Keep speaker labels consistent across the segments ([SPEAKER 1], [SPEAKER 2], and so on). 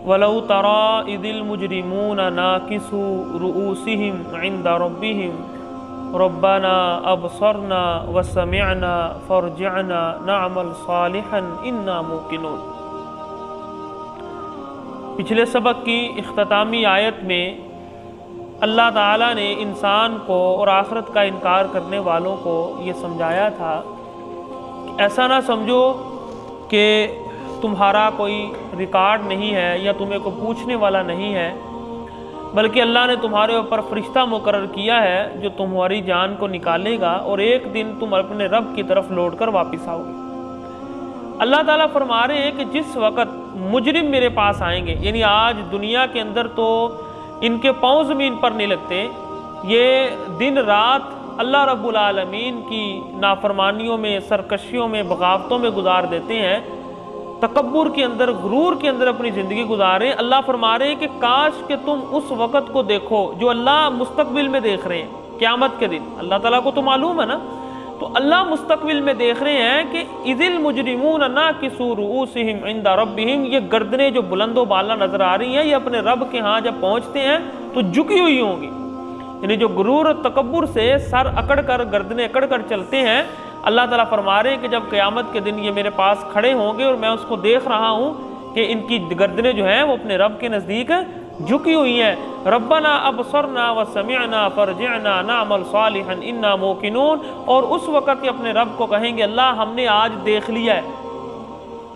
[SPEAKER 1] वलौ तरा इदिल मुजरिमून नाकिसू रुऊसिहिम इंदा रब्बिहिम रब्बना अबसरना व समिअना फरजिअना नअमल सालिहन इन्ना मूकिनून। पिछले सबक की इख्तितामी आयत में अल्लाह ताला ने इंसान को और आखिरत का इनकार करने वालों को ये समझाया था कि ऐसा ना समझो कि तुम्हारा कोई रिकॉर्ड नहीं है या तुम्हें को पूछने वाला नहीं है, बल्कि अल्लाह ने तुम्हारे ऊपर फरिश्ता मुकर्रर किया है जो तुम्हारी जान को निकालेगा और एक दिन तुम अपने रब की तरफ लौट कर वापस आओगे। अल्लाह ताला फरमा रहे हैं कि जिस वक़्त मुजरिम मेरे पास आएंगे, यानी आज दुनिया के अंदर तो इनके पाँव ज़मीन पर नहीं लगते, ये दिन रात अल्लाह रब्बुल आलमीन की नाफरमानियों में, सरकशियों में, बगावतों में गुजार देते हैं, तकब्बुर के अंदर, गुरूर के अंदर अपनी ज़िंदगी गुजारें। अल्लाह फरमा रहे हैं कि काश कि तुम उस वक़्त को देखो जो अल्लाह मुस्तकबिल में देख रहे हैं, क़यामत के दिन। अल्लाह ताला को तो मालूम है ना, तो अल्लाह मुस्तकबिल में देख रहे हैं कि इदिल मुजरिमून नाकिसू रुऊसिहिम इंदा रब्बिहिम, ये गर्दनें जो बुलंदो बाला नजर आ रही हैं, ये अपने रब के यहाँ जब पहुँचते हैं तो झुकी हुई होंगी। यानी जो गुरूर और तकब्बुर से सर अकड़ कर, गर्दनें अकड़ कर चलते हैं, अल्लाह ताला फरमा रहे हैं कि जब क़यामत के दिन ये मेरे पास खड़े होंगे और मैं उसको देख रहा हूँ कि इनकी गर्दनें जो हैं वो अपने रब के नज़दीक झुकी हुई हैं। रब्बना अबसरना व समिअना फरजिअना नअमल सालिहन इन्ना मूकिनून। और उस वक़्त अपने रब को कहेंगे, अल्लाह हमने आज देख लिया है,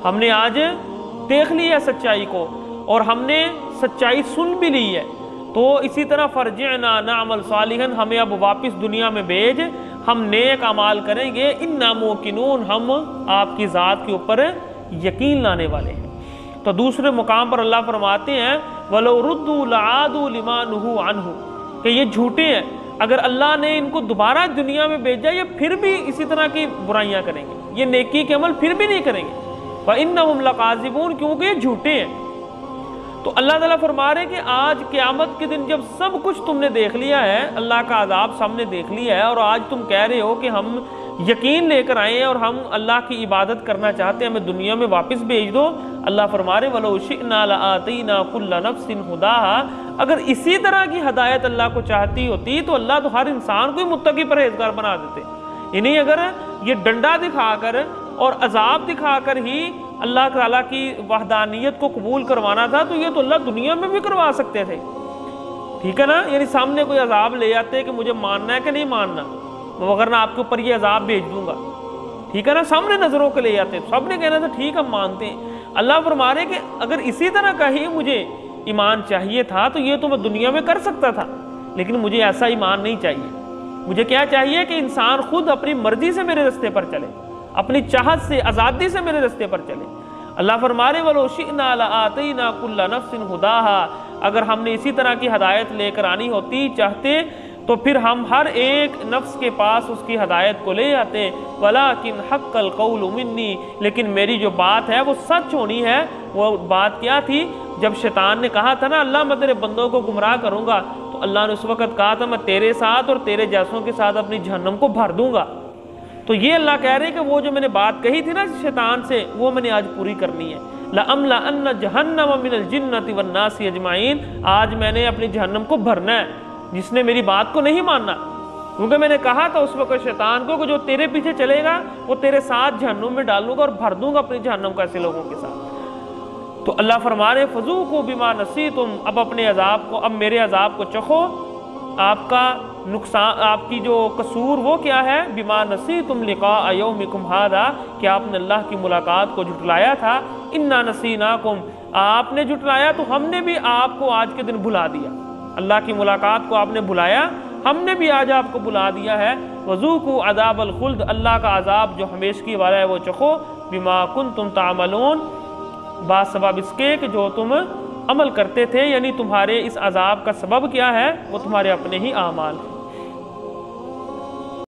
[SPEAKER 1] हमने आज देख लिया है सच्चाई को और हमने सच्चाई सुन भी ली है, तो इसी तरह फरजिअना नअमल सालिहन, हमें अब वापस दुनिया में भेज, हम नेक अमाल करेंगे। इन्ना मूकिनून, हम आपकी ज़ात के ऊपर यकीन लाने वाले हैं। तो दूसरे मुकाम पर अल्लाह फरमाते हैं वलो रुद्दू लआदू लिमा नुहु अन्हु, कि ये झूठे हैं, अगर अल्लाह ने इनको दोबारा दुनिया में भेजा ये फिर भी इसी तरह की बुराइयां करेंगे, ये नेकी के अमल फिर भी नहीं करेंगे। व इन्नहुम लकाज़िबून, क्योंकि ये झूठे हैं। तो अल्लाह ताला फरमा रहे हैं कि आज क़यामत के दिन जब सब कुछ तुमने देख लिया है, अल्लाह का अज़ाब सामने देख लिया है, और आज तुम कह रहे हो कि हम यकीन लेकर आए हैं और हम अल्लाह की इबादत करना चाहते हैं, हमें दुनिया में वापस भेज दो। अल्लाह फरमा रहे वलो शिअना लआतैना कुल्ला नफ्सिन हुदाहा, अगर इसी तरह की हदायत अल्लाह को चाहती होती तो अल्लाह तो हर इंसान को ही मुत्तकी परहेज़गार बना देते। इन्हीं अगर ये डंडा दिखाकर और अजाब दिखाकर ही अल्लाह ताला की वहदानियत को कबूल करवाना था तो ये तो अल्लाह दुनिया में भी करवा सकते थे, ठीक है ना। यानी सामने कोई अजाब ले आते कि मुझे मानना है कि नहीं मानना, वगरना आपके ऊपर ये अजाब भेज दूंगा, ठीक है ना। सामने नजरों के ले आते, सब ने कहना था ठीक हम मानते हैं। अल्लाह फरमा रहे कि अगर इसी तरह का ही मुझे ईमान चाहिए था तो ये तो मैं दुनिया में कर सकता था, लेकिन मुझे ऐसा ईमान नहीं चाहिए। मुझे क्या चाहिए कि इंसान खुद अपनी मर्जी से मेरे रास्ते पर चले, अपनी चाहत से, आज़ादी से मेरे रास्ते पर चले। अल्लाह फरमा रहे वलो शिअना लआतैना कुल्ला नफ्सिन हुदाहा, अगर हमने इसी तरह की हदायत लेकर आनी होती चाहते तो फिर हम हर एक नफ्स के पास उसकी हदायत को ले आते। वलाकिन हक्कल कौलु मिन्नी, लेकिन मेरी जो बात है वो सच होनी है। वो बात क्या थी, जब शैतान ने कहा था ना अल्लाह मैं तेरे बंदों को गुमराह करूँगा, तो अल्लाह ने उस वक़्त कहा था मैं तेरे साथ और तेरे जैसों के साथ अपनी जहन्नम को भर दूँगा। तो ये अल्लाह कह रहे हैं कि वो जो मैंने बात कही थी ना शैतान से, वो मैंने आज पूरी करनी है। लअम्लअन्न जहन्नम मिनल जिन्नति वन्नासी अजमाइन, आज मैंने अपनी जहन्नम को भरना है जिसने मेरी बात को नहीं मानना। क्योंकि मैंने कहा था उस वक्त शैतान को कि जो तेरे पीछे चलेगा वो तेरे साथ जहन्नुम में डालूंगा और भर दूंगा अपनी जहन्नुम को ऐसे लोगों के साथ। तो अल्लाह फरमा रहे फज़ूक़ू बिमा नसीतुम, अब अपने अजाब को, अब मेरे अजाब को चखो। आपका नुकसान, आपकी जो कसूर वो क्या है, बिमा नसीतुम लिक़ा यौमिकुम हादा, कि आपने अल्लाह की मुलाकात को झुटलाया था। इन्ना नसीनाकुम, आपने झुटलाया तो हमने भी आपको आज के दिन भुला दिया। अल्लाह की मुलाकात को आपने बुलाया, हमने भी आज आपको बुला दिया है। वज़ूक़ू अज़ाबल खुल्द, अल्लाह का अजाब जो हमेशगी वाला है वो चखो। बिमा कुन्तुम तामलून, बासबब इसके कि जो तुम अमल करते थे, यानी तुम्हारे इस अजाब का सबब क्या है, वो तुम्हारे अपने ही आमाल है।